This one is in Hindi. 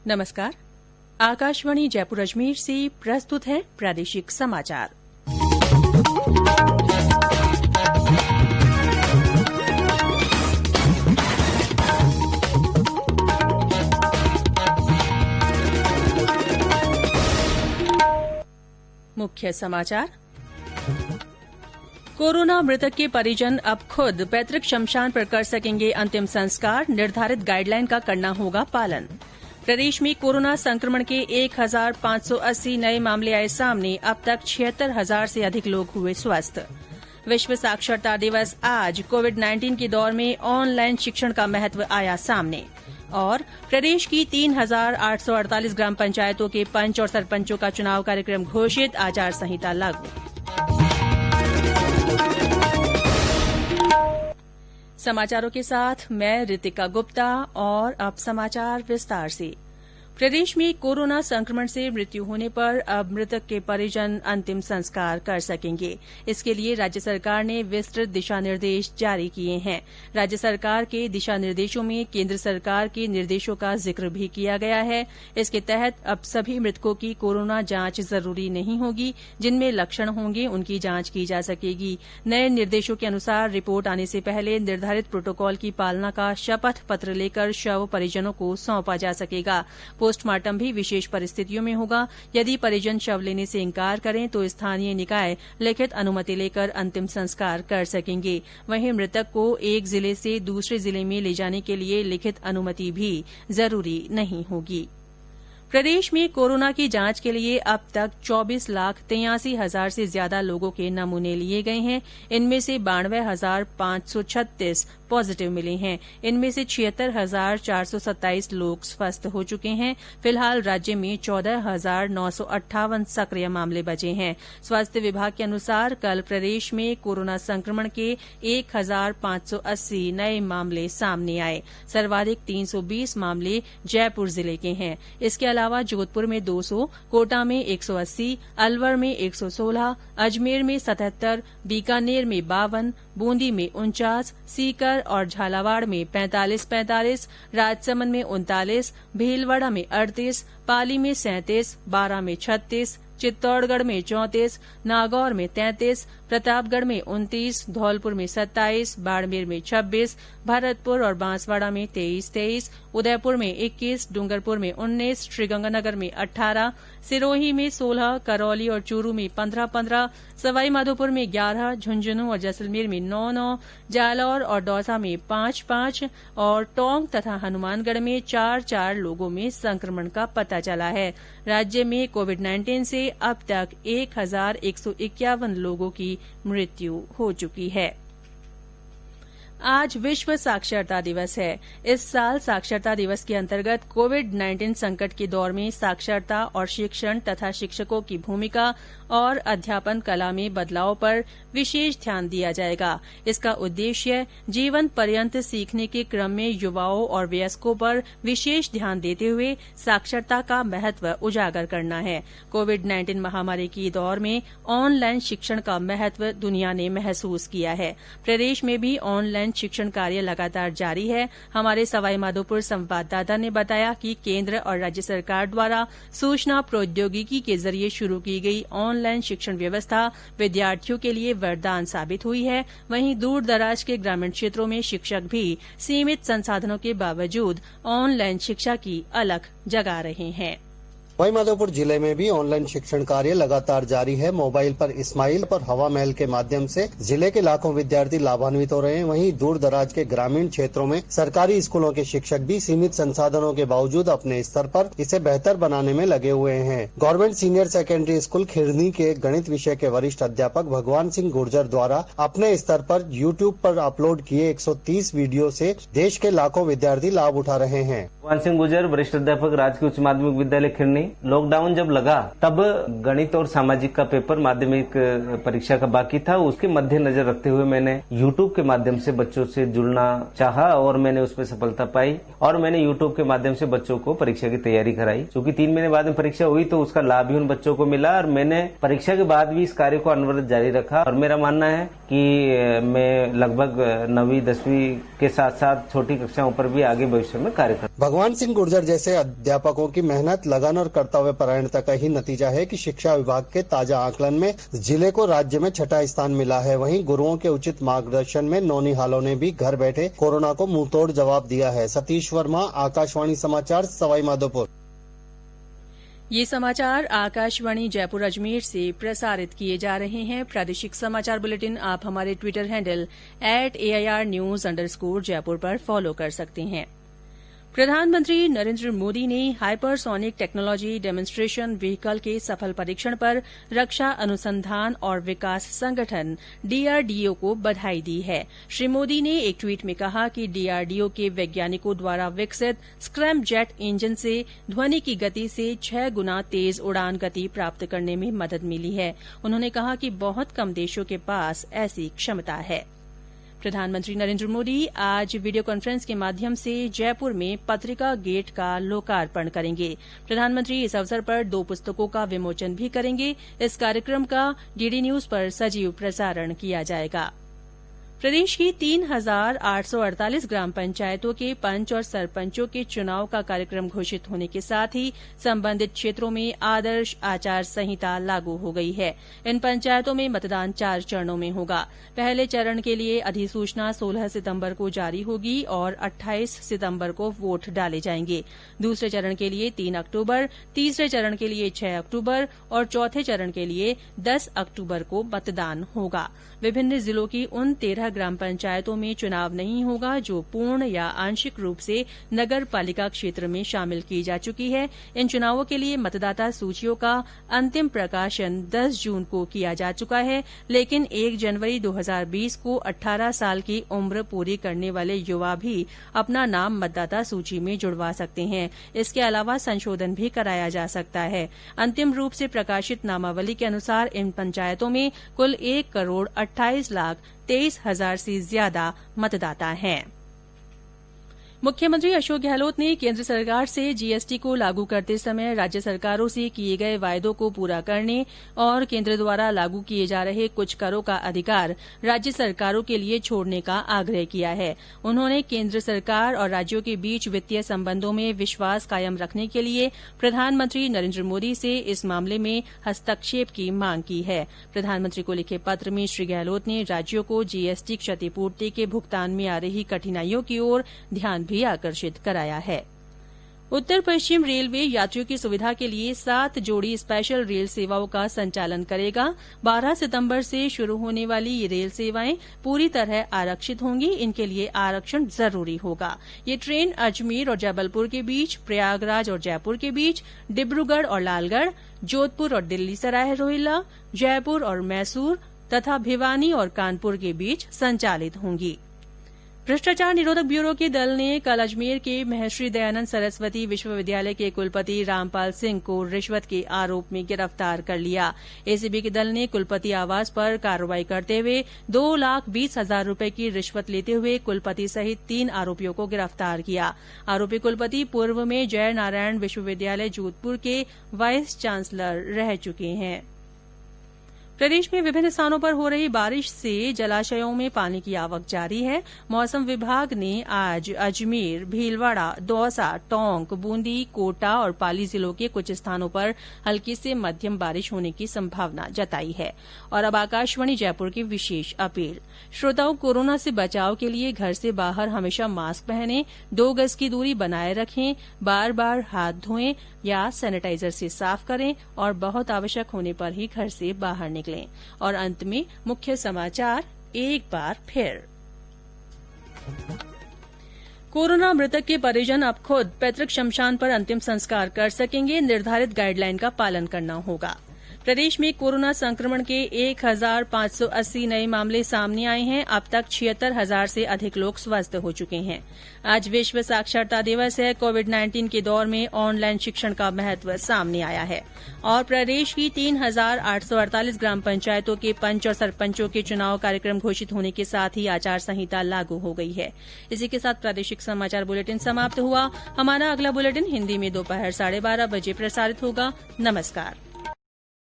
नमस्कार। आकाशवाणी जयपुर अजमेर से प्रस्तुत है प्रादेशिक समाचार। मुख्य समाचार। कोरोना मृतक के परिजन अब खुद पैतृक शमशान पर कर सकेंगे अंतिम संस्कार, निर्धारित गाइडलाइन का करना होगा पालन। प्रदेश में कोरोना संक्रमण के 1580 नए मामले आए सामने, अब तक 76,000 से अधिक लोग हुए स्वस्थ। विश्व साक्षरता दिवस आज, कोविड-19 के दौर में ऑनलाइन शिक्षण का महत्व आया सामने। और प्रदेश की 3,848 ग्राम पंचायतों के पंच और सरपंचों का चुनाव कार्यक्रम घोषित, आचार संहिता लागू। समाचारों के साथ मैं रितिका गुप्ता और अब समाचार विस्तार से। प्रदेश में कोरोना संक्रमण से मृत्यु होने पर अब मृतक के परिजन अंतिम संस्कार कर सकेंगे। इसके लिए राज्य सरकार ने विस्तृत दिशा निर्देश जारी किए हैं। राज्य सरकार के दिशा निर्देशों में केंद्र सरकार के निर्देशों का जिक्र भी किया गया है। इसके तहत अब सभी मृतकों की कोरोना जांच जरूरी नहीं होगी। जिनमें लक्षण होंगे उनकी जांच की जा सकेगी। नए निर्देशों के अनुसार रिपोर्ट आने से पहले निर्धारित प्रोटोकॉल की पालना का शपथ पत्र लेकर शव परिजनों को सौंपा जा सकेगा। पोस्टमार्टम भी विशेष परिस्थितियों में होगा। यदि परिजन शव लेने से इंकार करें तो स्थानीय निकाय लिखित अनुमति लेकर अंतिम संस्कार कर सकेंगे। वहीं मृतक को एक जिले से दूसरे जिले में ले जाने के लिए लिखित अनुमति भी जरूरी नहीं होगी। प्रदेश में कोरोना की जांच के लिए अब तक 24,83,000 से ज्यादा लोगों के नमूने लिए गए हैं। इनमें से 92,536 पॉजिटिव मिले हैं। इनमें से 76,427 लोग स्वस्थ हो चुके हैं। फिलहाल राज्य में 14,958 सक्रिय मामले बचे हैं। स्वास्थ्य विभाग के अनुसार कल प्रदेश में कोरोना संक्रमण के 1,580 नए मामले सामने आए। सर्वाधिक 320 मामले जयपुर जिले के हैं। इसके अलावा जोधपुर में 200, कोटा में 180, अलवर में 116, अजमेर में 77, बीकानेर में 52, बूंदी में 49, सीकर और झालावाड़ में 45, राजसमंद में 39, भीलवाड़ा में 38, पाली में 37, बारां में 36, चित्तौड़गढ़ में 34, नागौर में 33, प्रतापगढ़ में 29, धौलपुर में 27, बाड़मेर में 26, भरतपुर और बांसवाड़ा में 23, उदयपुर में 21, डूंगरपुर में 19, श्रीगंगानगर में 18, सिरोही में 16, करौली और चूरू में 15, सवाईमाधोपुर में 11, झुंझुनू और जैसलमेर में 9, जालौर और दौसा में 5 और टोंक तथा हनुमानगढ़ में 4 लोगों में संक्रमण का पता चला है। राज्य में कोविड-19 से अब तक 1,151 लोगों की मृत्यु हो चुकी है। आज विश्व साक्षरता दिवस है। इस साल साक्षरता दिवस के अंतर्गत कोविड-19 संकट के दौर में साक्षरता और शिक्षण तथा शिक्षकों की भूमिका और अध्यापन कला में बदलाव पर विशेष ध्यान दिया जाएगा। इसका उद्देश्य जीवन पर्यंत सीखने के क्रम में युवाओं और वयस्कों पर विशेष ध्यान देते हुए साक्षरता का महत्व उजागर करना है। कोविड-19 महामारी के दौर में ऑनलाइन शिक्षण का महत्व दुनिया ने महसूस किया है। प्रदेश में भी ऑनलाइन शिक्षण कार्य लगातार जारी है। हमारे सवाईमाधोपुर संवाददाता ने बताया कि केंद्र और राज्य सरकार द्वारा सूचना प्रौद्योगिकी के जरिए शुरू की गई ऑनलाइन शिक्षण व्यवस्था विद्यार्थियों के लिए वरदान साबित हुई है। वहीं दूर दराज के ग्रामीण क्षेत्रों में शिक्षक भी सीमित संसाधनों के बावजूद ऑनलाइन शिक्षा की अलख जगा रहे हैं। सवाईमाधोपुर जिले में भी ऑनलाइन शिक्षण कार्य लगातार जारी है। मोबाइल पर इस्माइल पर हवा महल के माध्यम से जिले के लाखों विद्यार्थी लाभान्वित हो रहे हैं। वहीं दूर दराज के ग्रामीण क्षेत्रों में सरकारी स्कूलों के शिक्षक भी सीमित संसाधनों के बावजूद अपने स्तर पर इसे बेहतर बनाने में लगे हुए हैं। गवर्नमेंट सीनियर सेकेंडरी स्कूल खिरनी के गणित विषय के वरिष्ठ अध्यापक भगवान सिंह गुर्जर द्वारा अपने स्तर पर यूट्यूब पर अपलोड किए 130 वीडियो से देश के लाखों विद्यार्थी लाभ उठा रहे हैं। भगवान सिंह गुर्जर, वरिष्ठ अध्यापक, राजकीय उच्च माध्यमिक विद्यालय खिरनी। लॉकडाउन जब लगा तब गणित और सामाजिक का पेपर माध्यमिक परीक्षा का बाकी था। उसके मद्देनजर रखते हुए मैंने यूट्यूब के माध्यम से बच्चों से जुड़ना चाहा और मैंने उसमें सफलता पाई और मैंने यूट्यूब के माध्यम से बच्चों को परीक्षा की तैयारी कराई। क्योंकि 3 महीने बाद में परीक्षा हुई तो उसका लाभ भी उन बच्चों को मिला और मैंने परीक्षा के बाद भी इस कार्य को अनवरत जारी रखा। और मेरा मानना है कि मैं लगभग 9वीं 10वीं के साथ साथ छोटी कक्षाओं पर भी आगे भविष्य में कार्य करूंगा। भगवान सिंह गुर्जर जैसे अध्यापकों की मेहनत, लगन और कर्तव्य परायणता का ही नतीजा है कि शिक्षा विभाग के ताजा आकलन में जिले को राज्य में 6ठा स्थान मिला है। वहीं गुरुओं के उचित मार्गदर्शन में नौनिहालों ने भी घर बैठे कोरोना को मुंहतोड़ जवाब दिया है। सतीश वर्मा, आकाशवाणी समाचार, सवाईमाधोपुर। ये समाचार आकाशवाणी जयपुर अजमेर से प्रसारित किए जा रहे हैं। प्रादेशिक समाचार बुलेटिन आप हमारे ट्विटर हैंडल @AIRnews_जयपुर पर फॉलो कर सकते हैं। प्रधानमंत्री नरेंद्र मोदी ने हाइपरसोनिक टेक्नोलॉजी डेमोन्स्ट्रेशन व्हीकल के सफल परीक्षण पर रक्षा अनुसंधान और विकास संगठन DRDO को बधाई दी है। श्री मोदी ने एक ट्वीट में कहा कि DRDO के वैज्ञानिकों द्वारा विकसित स्क्रैमजेट इंजन से ध्वनि की गति से 6 गुना तेज उड़ान गति प्राप्त करने में मदद मिली है। उन्होंने कहा कि बहुत कम देशों के पास ऐसी क्षमता है। प्रधानमंत्री नरेंद्र मोदी आज वीडियो कॉन्फ्रेंस के माध्यम से जयपुर में पत्रिका गेट का लोकार्पण करेंगे। प्रधानमंत्री इस अवसर पर 2 पुस्तकों का विमोचन भी करेंगे। इस कार्यक्रम का DD न्यूज पर सजीव प्रसारण किया जाएगा। प्रदेश की 3,848 ग्राम पंचायतों के पंच और सरपंचों के चुनाव का कार्यक्रम घोषित होने के साथ ही संबंधित क्षेत्रों में आदर्श आचार संहिता लागू हो गई है। इन पंचायतों में मतदान 4 चरणों में होगा। पहले चरण के लिए अधिसूचना 16 सितंबर को जारी होगी और 28 सितंबर को वोट डाले जाएंगे। दूसरे चरण के लिए 3 अक्टूबर, तीसरे चरण के लिए 6 अक्टूबर और चौथे चरण के लिए 10 अक्टूबर को मतदान होगा। विभिन्न जिलों की उन 13 ग्राम पंचायतों में चुनाव नहीं होगा जो पूर्ण या आंशिक रूप से नगर पालिका क्षेत्र में शामिल की जा चुकी है। इन चुनावों के लिए मतदाता सूचियों का अंतिम प्रकाशन 10 जून को किया जा चुका है, लेकिन 1 जनवरी 2020 को 18 साल की उम्र पूरी करने वाले युवा भी अपना नाम मतदाता सूची में जुड़वा सकते हैं। इसके अलावा संशोधन भी कराया जा सकता है। अंतिम रूप से प्रकाशित नामावली के अनुसार इन पंचायतों में कुल 1,28,23,000 से ज्यादा मतदाता हैं। मुख्यमंत्री अशोक गहलोत ने केंद्र सरकार से GST को लागू करते समय राज्य सरकारों से किए गए वायदों को पूरा करने और केंद्र द्वारा लागू किए जा रहे कुछ करों का अधिकार राज्य सरकारों के लिए छोड़ने का आग्रह किया है। उन्होंने केंद्र सरकार और राज्यों के बीच वित्तीय संबंधों में विश्वास कायम रखने के लिए प्रधानमंत्री नरेंद्र मोदी से इस मामले में हस्तक्षेप की मांग की है। प्रधानमंत्री को लिखे पत्र में श्री गहलोत ने राज्यों को GST क्षतिपूर्ति के भुगतान में आ रही कठिनाइयों की ओर ध्यान भी आकर्षित कराया है। उत्तर पश्चिम रेलवे यात्रियों की सुविधा के लिए 7 जोड़ी स्पेशल रेल सेवाओं का संचालन करेगा। 12 सितंबर से शुरू होने वाली ये रेल सेवाएं पूरी तरह आरक्षित होंगी। इनके लिए आरक्षण जरूरी होगा। ये ट्रेन अजमेर और जबलपुर के बीच, प्रयागराज और जयपुर के बीच, डिब्रूगढ़ और लालगढ़, जोधपुर और दिल्ली सराय रोहिल्ला, जयपुर और मैसूर तथा भिवानी और कानपुर के बीच संचालित होंगी। भ्रष्टाचार निरोधक ब्यूरो के दल ने कल अजमेर के महर्षि दयानंद सरस्वती विश्वविद्यालय के कुलपति रामपाल सिंह को रिश्वत के आरोप में गिरफ्तार कर लिया। एसीबी के दल ने कुलपति आवास पर कार्रवाई करते हुए 2,20,000 रूपये की रिश्वत लेते हुए कुलपति सहित 3 आरोपियों को गिरफ्तार किया। आरोपी कुलपति पूर्व में जय नारायण विश्वविद्यालय जोधपुर के वाइस चांसलर रह चुके हैं। प्रदेश में विभिन्न स्थानों पर हो रही बारिश से जलाशयों में पानी की आवक जारी है। मौसम विभाग ने आज अजमेर, भीलवाड़ा, दौसा, टोंक, बूंदी, कोटा और पाली जिलों के कुछ स्थानों पर हल्की से मध्यम बारिश होने की संभावना जताई है। और अब आकाशवाणी जयपुर की विशेष अपील। श्रोताओं, कोरोना से बचाव के लिए घर से बाहर हमेशा मास्क पहनें, 2 गज की दूरी बनाए रखें, बार बार हाथ धोएं या सैनिटाइजर से साफ करें और बहुत आवश्यक होने पर ही घर से बाहर निकलें। और अंत में मुख्य समाचार एक बार फिर। कोरोना मृतक के परिजन अब खुद पैतृक शमशान पर अंतिम संस्कार कर सकेंगे। निर्धारित गाइडलाइन का पालन करना होगा। प्रदेश में कोरोना संक्रमण के 1,580 नए मामले सामने आए हैं। अब तक 76,000 से अधिक लोग स्वस्थ हो चुके हैं। आज विश्व साक्षरता दिवस है। कोविड-19 के दौर में ऑनलाइन शिक्षण का महत्व सामने आया है। और प्रदेश की 3,848 ग्राम पंचायतों के पंच और सरपंचों के चुनाव कार्यक्रम घोषित होने के साथ ही आचार संहिता लागू हो गई है। इसी के साथ प्रादेशिक समाचार बुलेटिन समाप्त हुआ। हमारा अगला बुलेटिन हिन्दी में दोपहर 12:30 बजे प्रसारित होगा। नमस्कार।